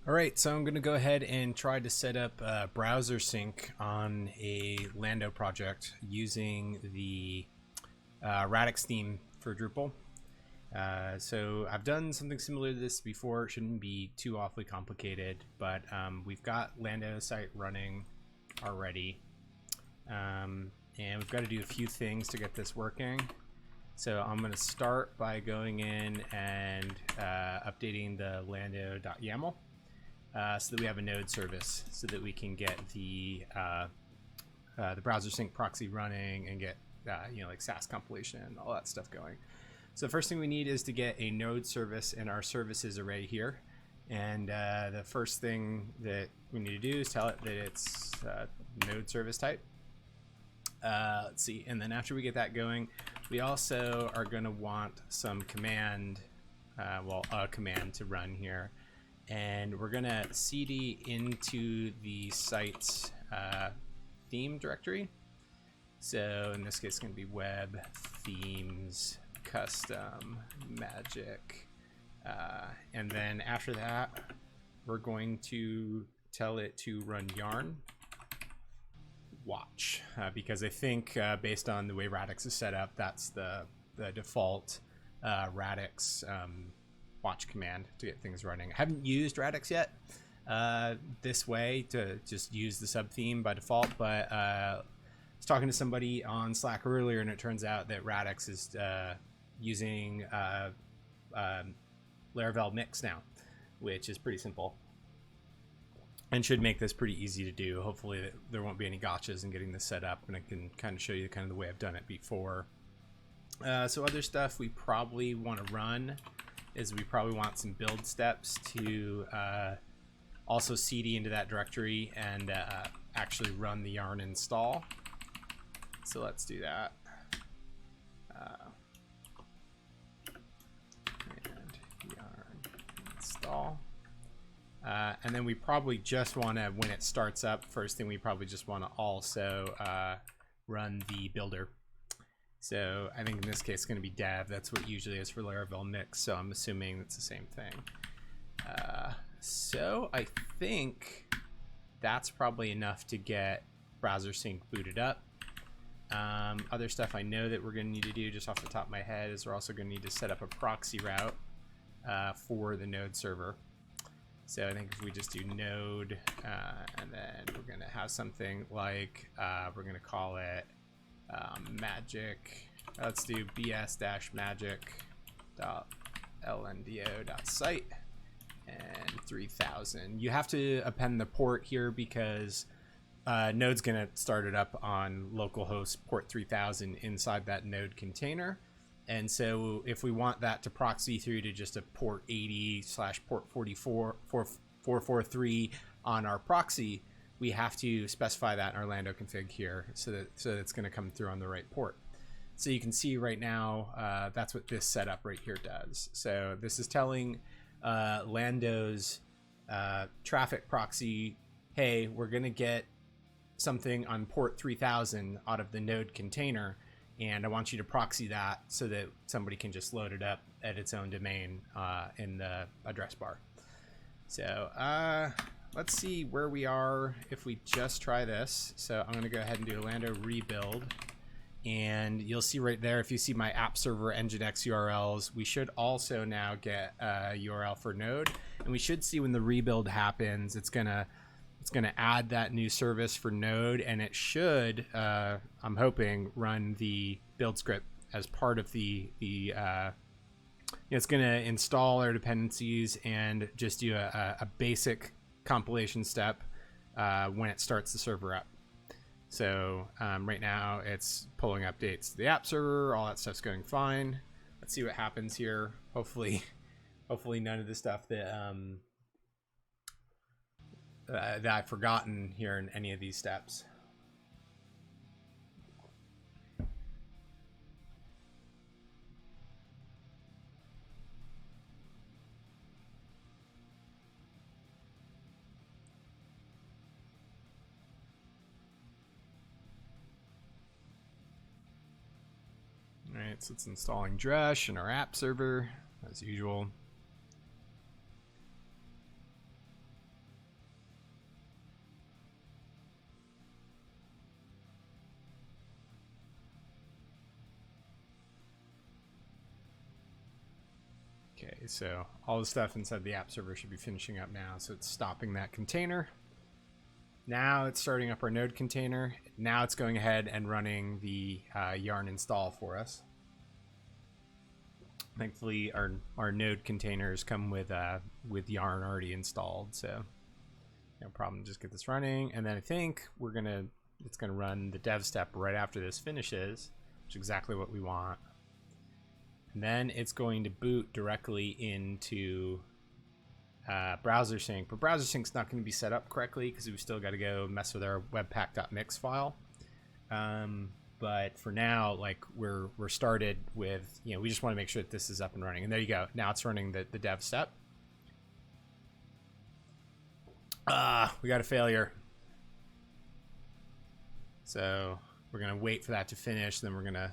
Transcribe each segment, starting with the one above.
All right, so I'm going to go ahead and try to set up Browsersync on a Lando project using the Radix theme for Drupal. So I've done something similar to this before. It shouldn't be too awfully complicated, but we've got Lando site running already. And we've got to do a few things to get this working. So I'm going to start by going in and updating the lando.yaml. So that we have a node service, so that we can get the Browsersync proxy running and get like SAS compilation and all that stuff going. So the first thing we need is to get a node service in our services array here, and the first thing that we need to do is tell it that it's node service type. Let's see, and then after we get that going, we also are going to want some command, a command to run here. And we're going to cd into the site's theme directory. So in this case, it's going to be web themes custom magic. And then after that, we're going to tell it to run yarn watch, because I think based on the way Radix is set up, that's the default Radix watch command to get things running. I haven't used Radix yet this way to just use the subtheme by default, but I was talking to somebody on Slack earlier, and it turns out that Radix is using Laravel mix now, which is pretty simple and should make this pretty easy to do. Hopefully there won't be any gotchas in getting this set up, and I can kind of show you kind of the way I've done it before. So other stuff we probably want to run is we probably want some build steps to also cd into that directory and actually run the yarn install. So let's do that. And yarn install. And then we probably just want to, when it starts up, first thing we probably just want to also run the builder. So I think in this case it's going to be dev. That's what it usually is for Laravel mix. So I'm assuming it's the same thing. So I think that's probably enough to get Browsersync booted up. Other stuff I know that we're going to need to do just off the top of my head is we're also going to need to set up a proxy route for the node server. So I think if we just do node, and then we're going to have something like, we're going to call it magic. Let's do bs-magic.lndo.site and 3000. You have to append the port here because node's going to start it up on localhost port 3000 inside that node container. And so if we want that to proxy through to just a port 80/port 443 on our proxy, we have to specify that in our Lando config here so that it's going to come through on the right port. So you can see right now that's what this setup right here does. So this is telling Lando's traffic proxy, hey, we're going to get something on port 3000 out of the node container, and I want you to proxy that so that somebody can just load it up at its own domain in the address bar. So let's see where we are if we just try this. So I'm going to go ahead and do a Lando rebuild. And you'll see right there, if you see my app server nginx URLs, we should also now get a URL for node. And we should see when the rebuild happens, it's gonna add that new service for node, and it should, I'm hoping, run the build script as part of it's going to install our dependencies and just do a basic compilation step when it starts the server up. So right now it's pulling updates to the app server. All that stuff's going fine. Let's see what happens here. Hopefully none of the stuff that that I've forgotten here in any of these steps. All right, so it's installing Drush in our app server as usual. Okay, so all the stuff inside the app server should be finishing up now. So it's stopping that container. Now it's starting up our node container. Now it's going ahead and running the yarn install for us. Thankfully, our node containers come with yarn already installed, so no problem. Just get this running, and then I think it's gonna run the dev step right after this finishes, which is exactly what we want. And then it's going to boot directly into Browsersync, but Browsersync's not going to be set up correctly because we've still got to go mess with our webpack.mix file. But for now, like we're started with, we just want to make sure that this is up and running. And there you go. Now it's running the dev step. We got a failure. So we're going to wait for that to finish. Then we're going to,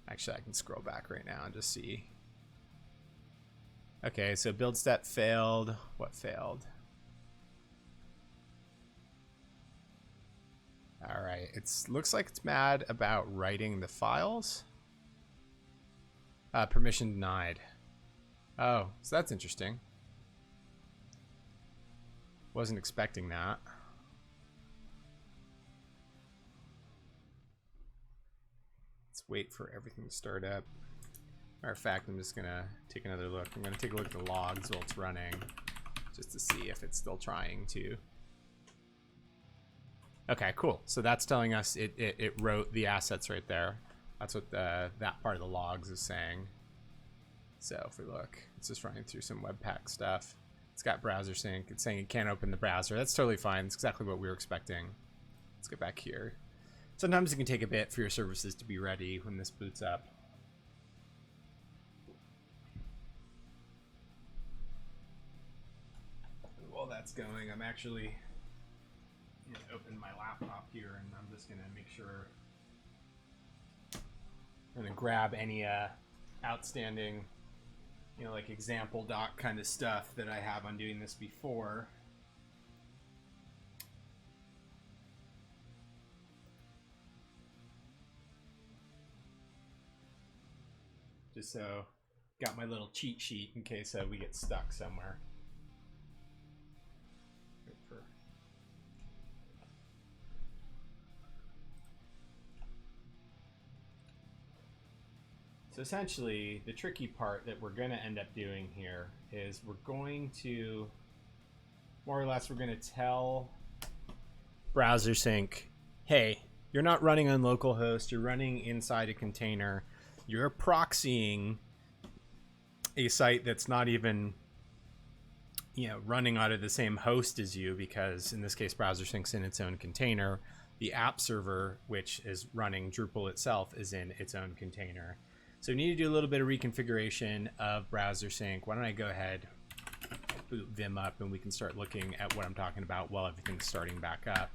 actually I can scroll back right now and just see. Okay, so build step failed. What failed? All right, looks like it's mad about writing the files. Permission denied. Oh, so that's interesting. Wasn't expecting that. Let's wait for everything to start up. Matter of fact, I'm just gonna take another look. I'm gonna take a look at the logs while it's running, just to see if it's still trying to. Okay, cool. So that's telling us it wrote the assets right there. That's what that part of the logs is saying. So if we look, it's just running through some Webpack stuff. It's got Browsersync. It's saying it can't open the browser. That's totally fine. It's exactly what we were expecting. Let's get back here. Sometimes it can take a bit for your services to be ready when this boots up. While that's going, I'm actually open my laptop here, and I'm just gonna make sure I'm gonna grab any outstanding like example doc kind of stuff that I have on doing this before. Just so got my little cheat sheet in case we get stuck somewhere. So essentially, the tricky part that we're going to end up doing here is we're going to, more or less, we're going to tell Browsersync, hey, you're not running on localhost, you're running inside a container. You're proxying a site that's not even, running out of the same host as you, because in this case, Browsersync's in its own container. The app server, which is running Drupal itself, is in its own container. So we need to do a little bit of reconfiguration of Browsersync. Why don't I go ahead, boot Vim up, and we can start looking at what I'm talking about while everything's starting back up.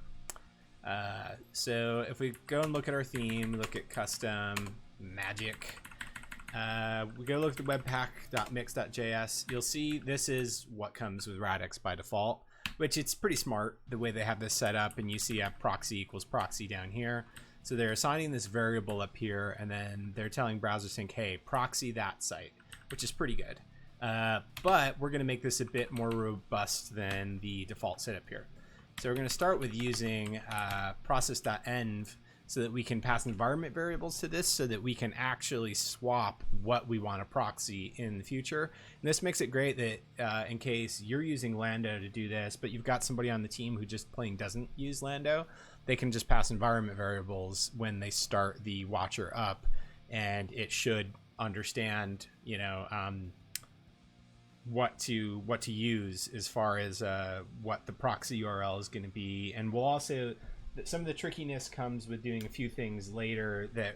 So if we go and look at our theme, look at custom magic, we go look at the webpack.mix.js, you'll see this is what comes with Radix by default, which it's pretty smart the way they have this set up, and you see a proxy equals proxy down here. So they're assigning this variable up here, and then they're telling Browsersync, hey, proxy that site, which is pretty good. But we're going to make this a bit more robust than the default setup here. So we're going to start with using process.env so that we can pass environment variables to this so that we can actually swap what we want to proxy in the future. And this makes it great that in case you're using Lando to do this, but you've got somebody on the team who just plain doesn't use Lando, they can just pass environment variables when they start the watcher up, and it should understand, what to use as far as what the proxy URL is going to be. And we'll also, some of the trickiness comes with doing a few things later that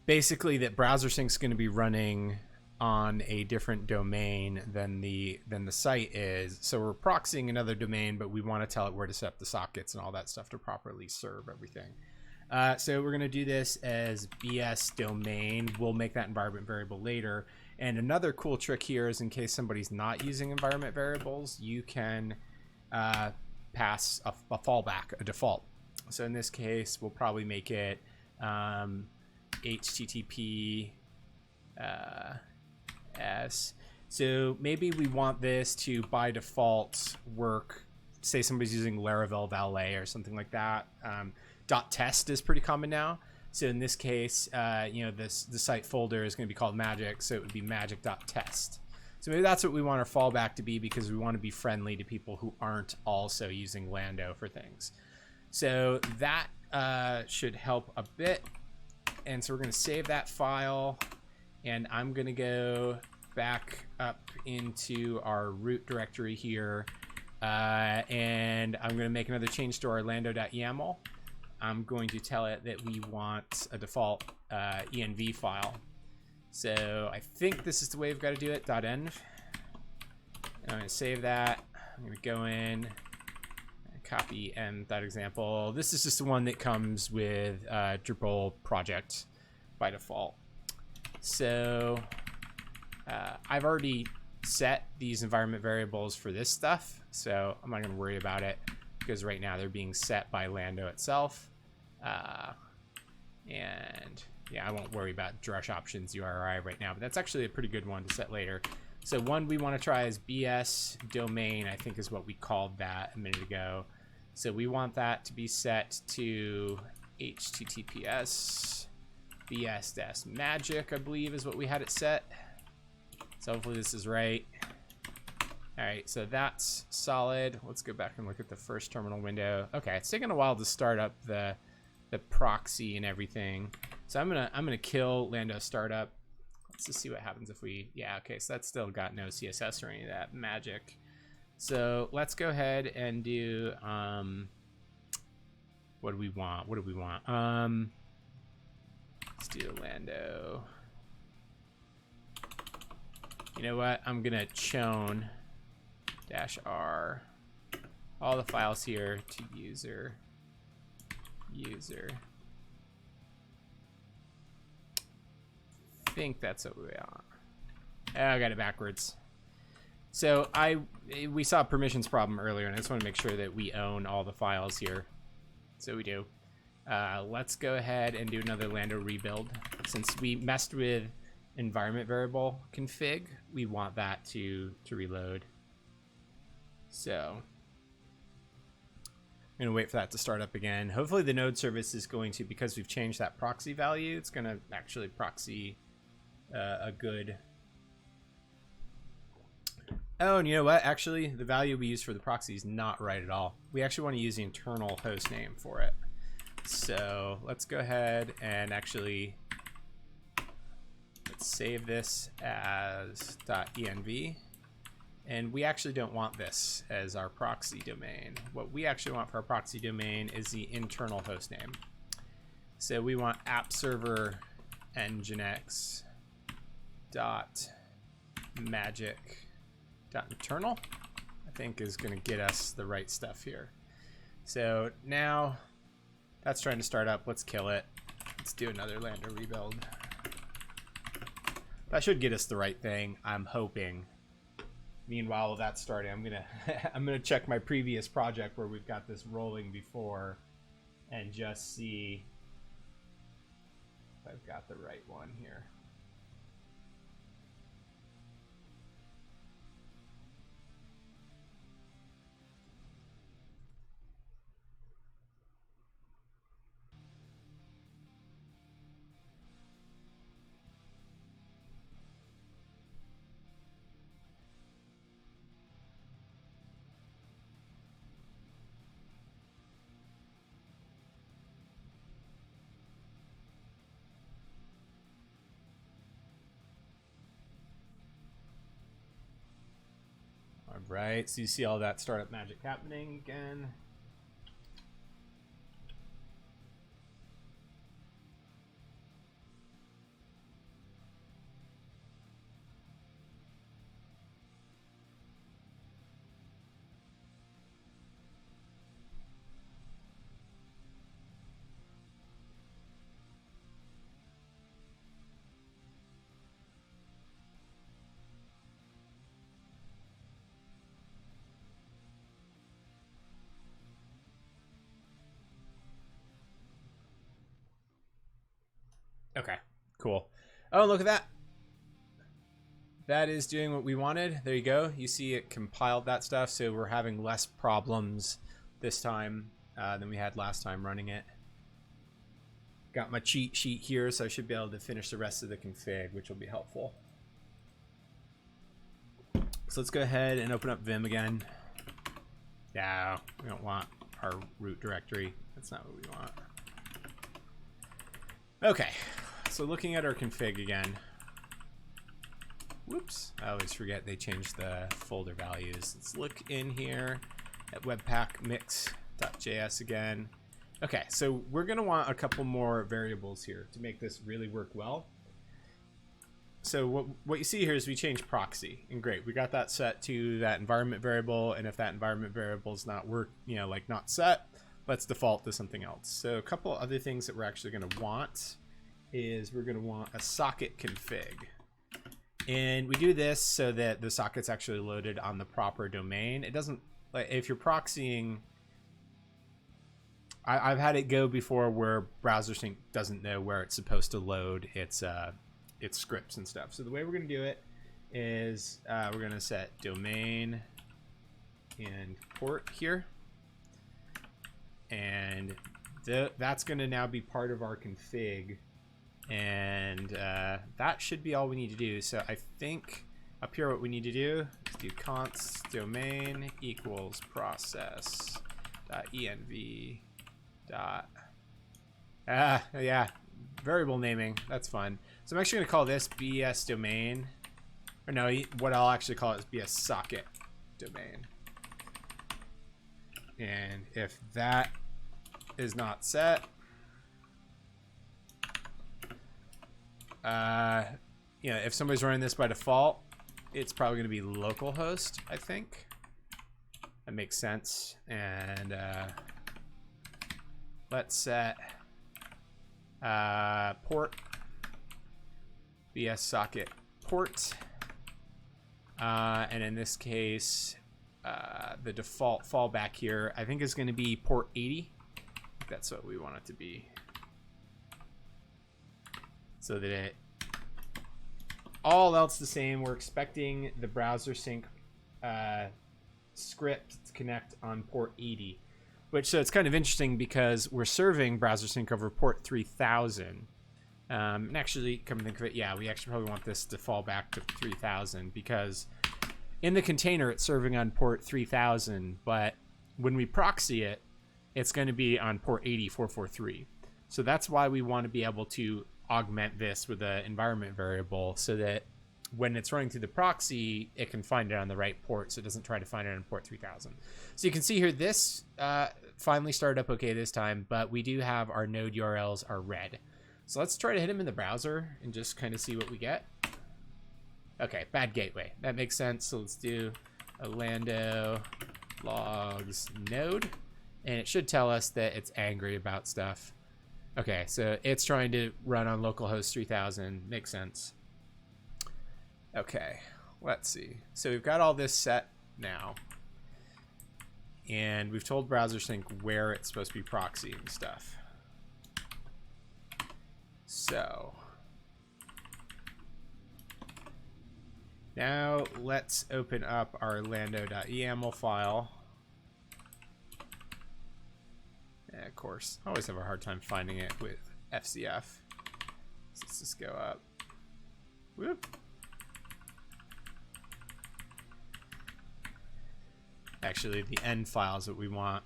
basically that Browsersync's going to be running on a different domain than the site is. So we're proxying another domain, but we want to tell it where to set up the sockets and all that stuff to properly serve everything. So we're going to do this as BS domain. We'll make that environment variable later. And another cool trick here is in case somebody's not using environment variables, you can pass a fallback, a default. So in this case, we'll probably make it HTTP S. So maybe we want this to by default work. Say somebody's using Laravel Valet or something like that. .test is pretty common now. So in this case, the site folder is going to be called magic, so it would be magic.test. So maybe that's what we want our fallback to be, because we want to be friendly to people who aren't also using Lando for things. So that should help a bit. And so we're going to save that file, and I'm going to go back up into our root directory here, and I'm going to make another change to our lando.yaml. I'm going to tell it that we want a default env file. So I think this is the way we've got to do it, .env. And I'm going to save that. I'm going to go in and copy m.example. This is just the one that comes with Drupal project by default. So I've already set these environment variables for this stuff, so I'm not going to worry about it because right now they're being set by Lando itself. And yeah, I won't worry about drush options URI right now, but that's actually a pretty good one to set later. So one we want to try is BS domain, I think is what we called that a minute ago. So we want that to be set to HTTPS bs-magic, I believe is what we had it set. So hopefully this is right. All right, so that's solid. Let's go back and look at the first terminal window. Okay, it's taking a while to start up the proxy and everything. So I'm gonna kill Lando startup. Let's just see what happens if we, yeah, okay, so that's still got no CSS or any of that magic. So let's go ahead and do, what do we want? What do we want? Let's do Lando. You know what? I'm gonna chown -r all the files here to user. I think that's what we want. Oh, I got it backwards. So we saw a permissions problem earlier, and I just want to make sure that we own all the files here. So we do. Let's go ahead and do another Lando rebuild. Since we messed with environment variable config, we want that to reload. So I'm gonna wait for that to start up again. Hopefully the node service is going to, because we've changed that proxy value, it's gonna actually proxy a good. Oh, and you know what? Actually, the value we use for the proxy is not right at all. We actually want to use the internal host name for it. So let's go ahead and actually let's save this as .env. And we actually don't want this as our proxy domain. What we actually want for our proxy domain is the internal host name. So we want app server nginx .magic.internal, I think is going to get us the right stuff here. So now that's trying to start up. Let's kill it. Let's do another Lando rebuild. That should get us the right thing, I'm hoping. Meanwhile, while that's starting, I'm gonna check my previous project where we've got this rolling before and just see if I've got the right one here. All right, so you see all that startup magic happening again. Okay, cool. Oh, look at that. that is doing what we wanted. There you go. You see it compiled that stuff, so we're having less problems this time than we had last time running it. Got my cheat sheet here, so I should be able to finish the rest of the config, which will be helpful. So let's go ahead and open up Vim again. No, we don't want our root directory. That's not what we want. Okay, so looking at our config again. Whoops, I always forget they changed the folder values. Let's look in here at Webpack mix.js again. Okay, so we're gonna want a couple more variables here to make this really work well. So what you see here is we changed proxy, and great, we got that set to that environment variable, and if that environment variable is not not set, let's default to something else. So a couple other things that we're actually gonna want is we're gonna want a socket config. And we do this so that the socket's actually loaded on the proper domain. It doesn't, like, if you're proxying, I've had it go before where Browsersync doesn't know where it's supposed to load its scripts and stuff. So the way we're going to do it is we're going to set domain and port here. And that's going to now be part of our config. And that should be all we need to do. So I think up here what we need to do is do const domain equals process .env dot yeah, variable naming. That's fun. So I'm actually going to call this bs domain, or no, what I'll actually call it is bs socket domain. And if that is not set, if somebody's running this by default, it's probably going to be localhost, I think. That makes sense. And let's set port bs socket port, and in this case the default fallback here I think is going to be port 80. That's what we want it to be, so that it all else the same. We're expecting the Browsersync script to connect on port 80, which, so it's kind of interesting because we're serving Browsersync over port 3000. And actually, come to think of it, yeah, we actually probably want this to fall back to 3000 because in the container it's serving on port 3000, but when we proxy it, it's going to be on port 80443. So that's why we want to be able to augment this with an environment variable so that when it's running through the proxy, it can find it on the right port, so it doesn't try to find it on port 3000. So you can see here, this finally started up okay this time, but we do have our node URLs are red. So let's try to hit them in the browser and just kind of see what we get. Okay, bad gateway. That makes sense. So let's do a Lando logs node, and it should tell us that it's angry about stuff. Okay, so it's trying to run on localhost 3000. Makes sense. Okay, let's see. So we've got all this set now, and we've told Browsersync where it's supposed to be proxying stuff. So now let's open up our lando.yaml file. And of course, I always have a hard time finding it with FCF. So let's just go up. Whoop. Actually, the end file is what we want.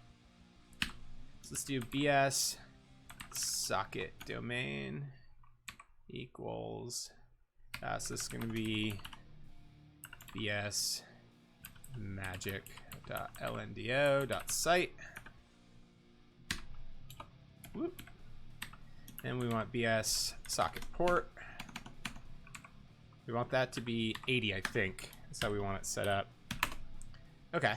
So let's do bs socket domain equals, so this is going to be bs magic.lndo.site. Whoop. And we want bs socket port. We want that to be 80, I think. That's how we want it set up. Okay.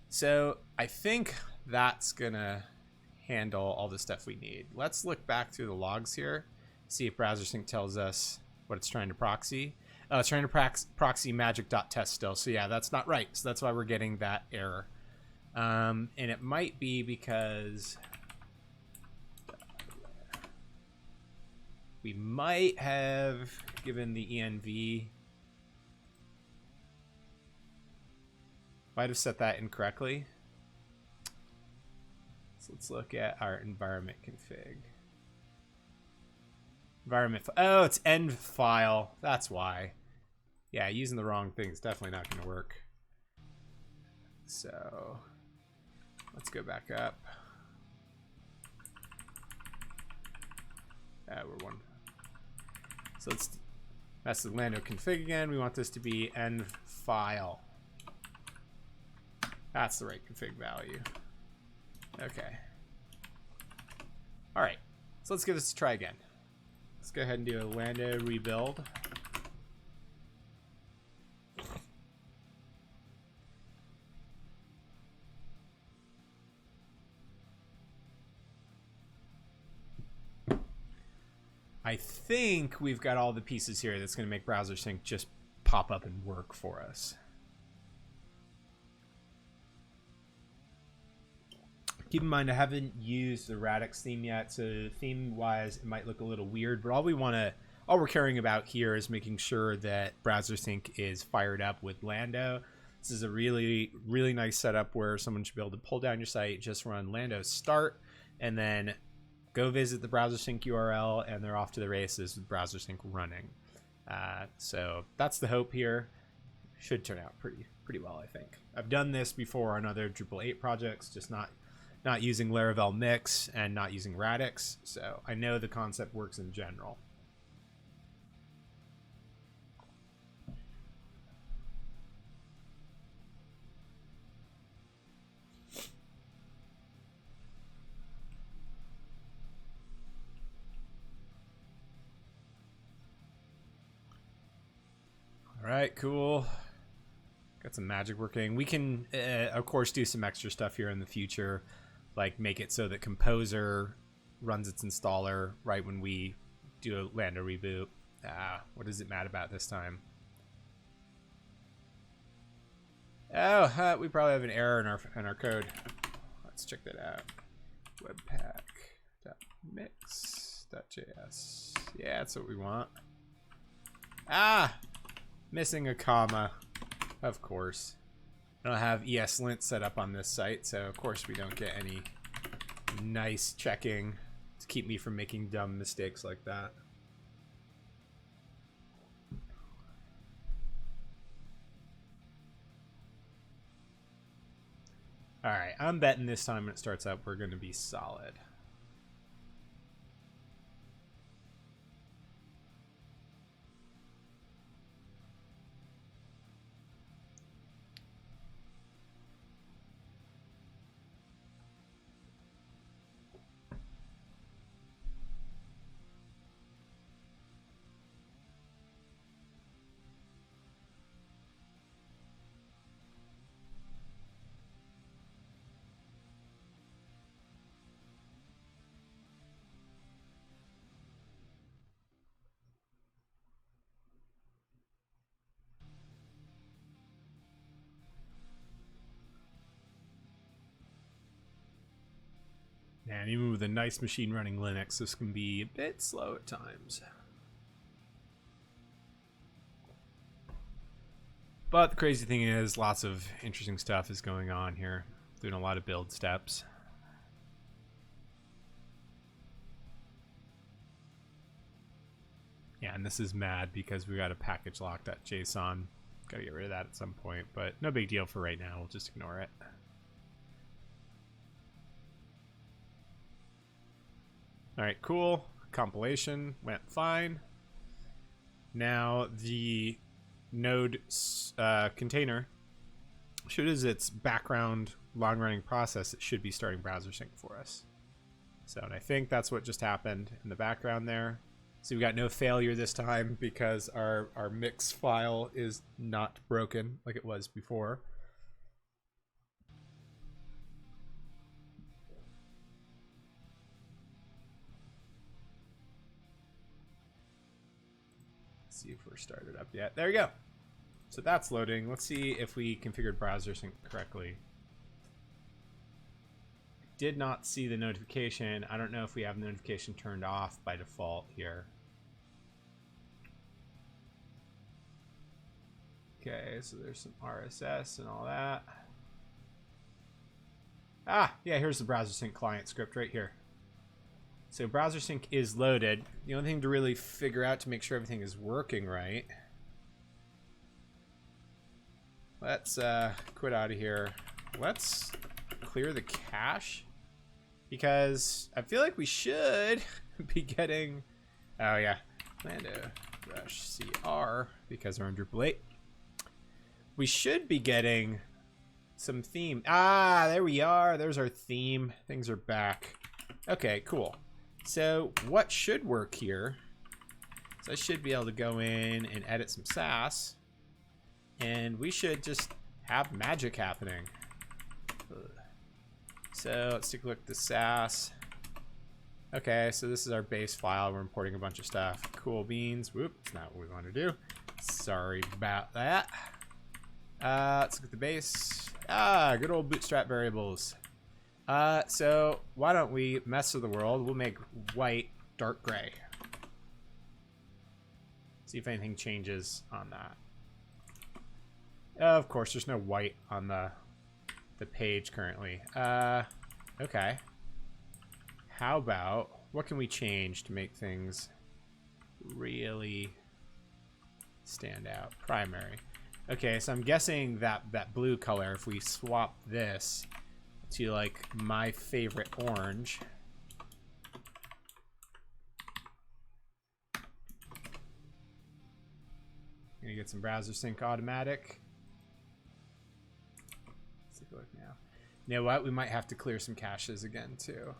So I think that's gonna handle all the stuff we need. Let's look back through the logs here, see if Browsersync tells us what it's trying to proxy. It's trying to proxy magic.test still. So yeah, that's not right. So that's why we're getting that error. And it might be because we might have given the env Might have set that incorrectly. So let's look at our environment config. Environment. Oh, it's end file. That's why. Yeah, using the wrong thing is definitely not going to work. So let's go back up. We're one. So let's mess with Lando config again. We want this to be end file. That's the right config value. Okay. All right. So let's give this a try again. Let's go ahead and do a Lando rebuild. I think we've got all the pieces here that's going to make Browsersync just pop up and work for us. Keep in mind, I haven't used the Radix theme yet, so theme-wise, it might look a little weird, but all we're caring about here is making sure that Browsersync is fired up with Lando. This is a really, really nice setup where someone should be able to pull down your site, just run Lando start, and then go visit the Browsersync URL, and they're off to the races with Browsersync running. So that's the hope here. Should turn out pretty well, I think. I've done this before on other Drupal 8 projects, just not using Laravel Mix and not using Radix, so I know the concept works in general. All right, cool. Got some magic working. We can, of course, do some extra stuff here in the future, like make it so that Composer runs its installer right when we do a Lando reboot. What is it mad about this time? Oh, we probably have an error in our code. Let's check that out. Webpack.mix.js. Yeah, that's what we want. Missing a comma. Of course. I don't have ESLint set up on this site, so of course we don't get any nice checking to keep me from making dumb mistakes like that. All right, I'm betting this time when it starts up, we're going to be solid. And even with a nice machine running Linux, this can be a bit slow at times. But the crazy thing is, lots of interesting stuff is going on here. Doing a lot of build steps. Yeah, and this is mad because we got a package lock.json. Gotta get rid of that at some point, but no big deal for right now. We'll just ignore it. All right, cool. Compilation went fine. Now the node container should, as its background long-running process, it should be starting Browsersync for us. So, and I think that's what just happened in the background there. So we got no failure this time because our mix file is not broken like it was before. See if we're started up yet. There we go. So that's loading. Let's see if we configured Browsersync correctly. Did not see the notification. I don't know if we have the notification turned off by default here. Okay, so there's some RSS and all that. Yeah, here's the Browsersync client script right here. So Browsersync is loaded. The only thing to really figure out to make sure everything is working right. Let's quit out of here. Let's clear the cache, because I feel like we should be getting, oh yeah, Lando brush CR, because we're on Drupal 8. We should be getting some theme. There we are. There's our theme. Things are back. Okay, cool. So what should work here is I should be able to go in and edit some Sass, and we should just have magic happening. So let's take a look at the Sass. Okay, so this is our base file. We're importing a bunch of stuff. Cool beans. Whoop, it's not what we want to do. Sorry about that. Let's look at the base. Good old bootstrap variables. So why don't we mess with the world? We'll make white dark gray. See if anything changes on that. Of course, there's no white on the page currently. Okay. How about, what can we change to make things really stand out? Primary. Okay, so I'm guessing that blue color, if we swap this to like my favorite orange. Gonna get some Browsersync automatic. Let's take a look now. You know what? We might have to clear some caches again too.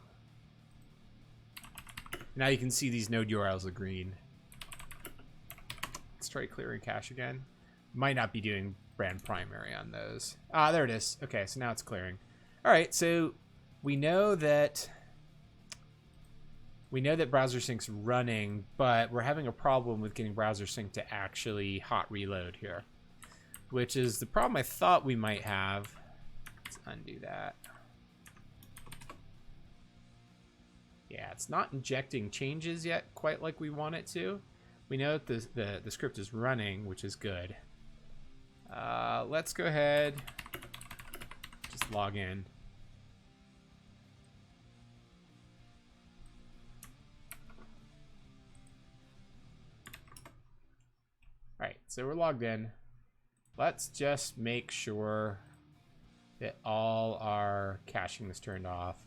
Now you can see these node URLs are green. Let's try clearing cache again. Might not be doing brand primary on those. There it is. Okay, so now it's clearing. All right, so we know that Browsersync's running, but we're having a problem with getting Browsersync to actually hot reload here, which is the problem I thought we might have. Let's undo that. Yeah, it's not injecting changes yet quite like we want it to. We know that the script is running, which is good. Let's go ahead, just log in. All right, so we're logged in. Let's just make sure that all our caching is turned off.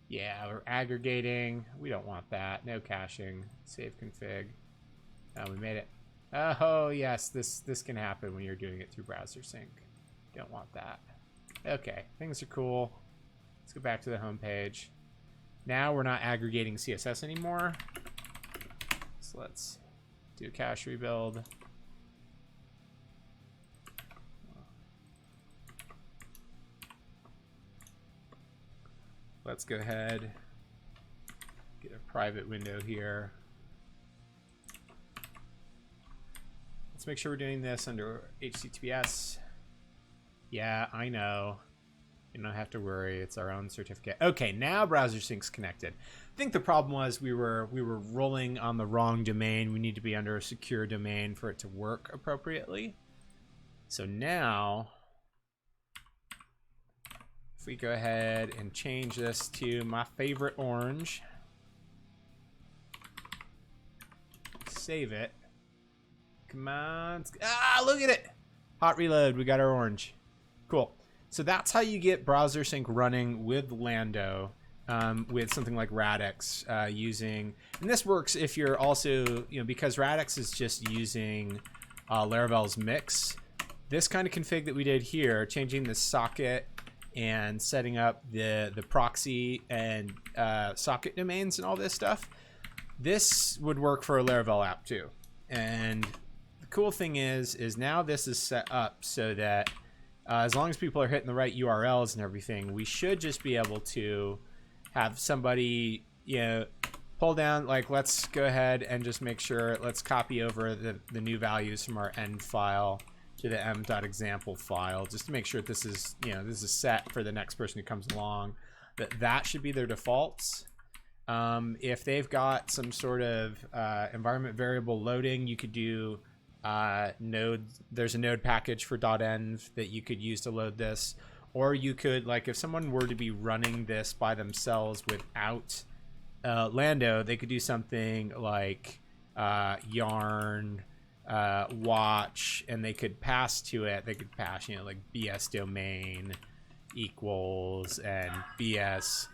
Yeah, we're aggregating. We don't want that. No caching. Save config. Oh, we made it. Oh, yes, this can happen when you're doing it through Browsersync. Don't want that. Okay, things are cool. Let's go back to the home page. Now we're not aggregating CSS anymore. So let's do a cache rebuild. Let's go ahead, get a private window here. Let's make sure we're doing this under HTTPS. Yeah, I know. You don't have to worry, it's our own certificate. Okay, now Browsersync's connected. I think the problem was we were rolling on the wrong domain. We need to be under a secure domain for it to work appropriately. So now, if we go ahead and change this to my favorite orange, save it. Come on. Look at it. Hot reload. We got our orange. Cool. So that's how you get Browsersync running with Lando, with something like Radix using, and this works if you're also, because Radix is just using Laravel's mix. This kind of config that we did here, changing the socket and setting up the proxy and socket domains and all this stuff, this would work for a Laravel app too. And the cool thing is now this is set up so that as long as people are hitting the right URLs and everything, we should just be able to have somebody, pull down, like, let's go ahead and just make sure, let's copy over the new values from our end file to the m.example file, just to make sure that this is, this is set for the next person who comes along, that should be their defaults. If they've got some sort of environment variable loading, you could do node. There's a node package for .env that you could use to load this, Or you could, like, if someone were to be running this by themselves without Lando, they could do something like yarn watch, and they could pass to it. They could pass, you know, like BS domain equals and BS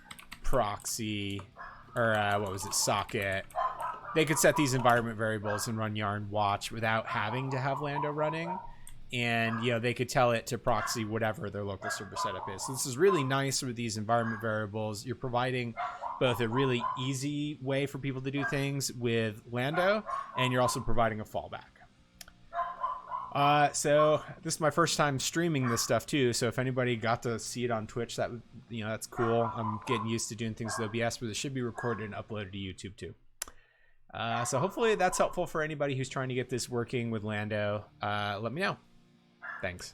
proxy, or what was it, socket. They could set these environment variables and run yarn watch without having to have Lando running. And, you know, they could tell it to proxy whatever their local server setup is. So this is really nice with these environment variables. You're providing both a really easy way for people to do things with Lando, and you're also providing a fallback. So this is my first time streaming this stuff too. So if anybody got to see it on Twitch, that would, you know, that's cool. I'm getting used to doing things with OBS, but it should be recorded and uploaded to YouTube too. So hopefully that's helpful for anybody who's trying to get this working with Lando. Let me know. Thanks.